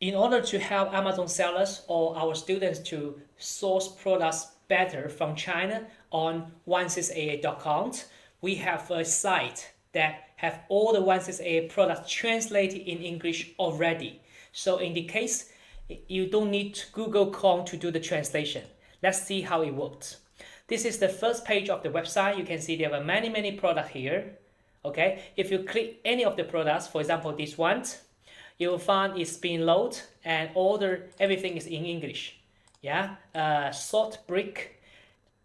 In order to help Amazon sellers or our students to source products better from China on 16AA.com, we have a site that have all the 16AA products translated in English already. So in the case, you don't need Google Chrome to do the translation. Let's see how it works. This is the first page of the website. You can see there are many products here. Okay, if you click any of the products, for example this one, you will find it's being loaded and everything is in English. Yeah, sort brick,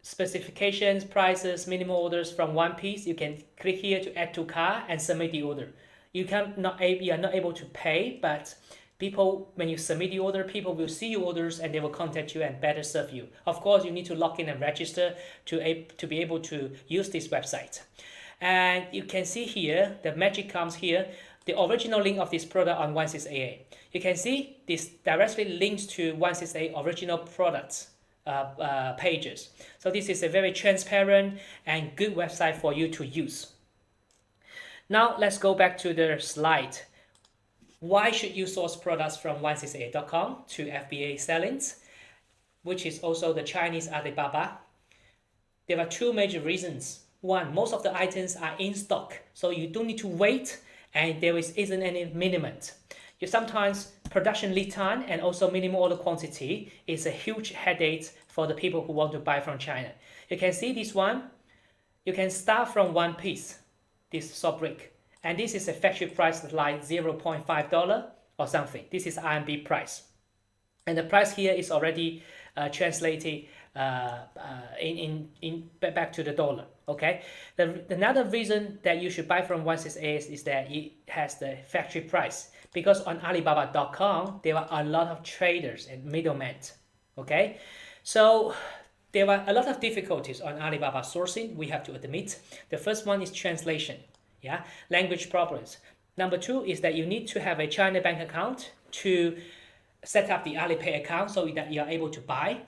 specifications, prices, minimum orders from one piece. You can click here to add to cart and submit the order. You are not able to pay, but people, when you submit the order, people will see your orders and they will contact you and better serve you. Of course, you need to log in and register to be able to use this website. And you can see here, the magic comes here, the original link of this product on 16AA. You can see this directly links to 16AA original products pages. So this is a very transparent and good website for you to use. Now let's go back to the slide. Why should you source products from 16AA.com to FBA sellings, which is also the Chinese Alibaba? There are two major reasons. One, most of the items are in stock, so you don't need to wait, and there isn't any minimum. Sometimes production lead time and also minimum order quantity is a huge headache for the people who want to buy from China. You can see this one. You can start from one piece, this saw brick, and this is a factory price like $0.5 or something. This is RMB price, and the price here is already translated back to the dollar. Okay, another reason that you should buy from 16AA is that it has the factory price, because on Alibaba.com there are a lot of traders and middlemen. Okay, so there are a lot of difficulties on Alibaba sourcing, we have to admit. The first one is translation, yeah, language problems. Number two is that you need to have a China bank account to set up the Alipay account so that you are able to buy.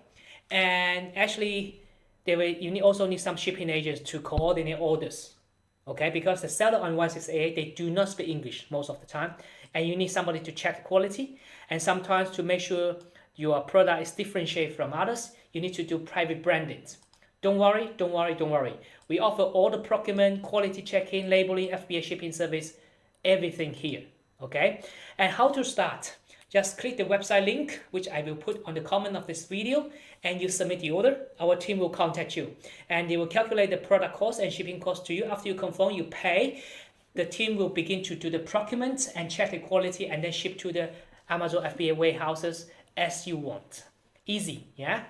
And actually, you also need some shipping agents to coordinate orders, okay? Because the seller on 16AA, they do not speak English most of the time, and you need somebody to check the quality, and sometimes to make sure your product is differentiated from others, you need to do private branding. Don't worry. We offer all the procurement, quality checking, labeling, FBA shipping service, everything here, okay? And how to start? Just click the website link, which I will put on the comment of this video, and you submit the order. Our team will contact you, and they will calculate the product cost and shipping cost to you. After you confirm, you pay. The team will begin to do the procurement and check the quality, and then ship to the Amazon FBA warehouses as you want. Easy, yeah?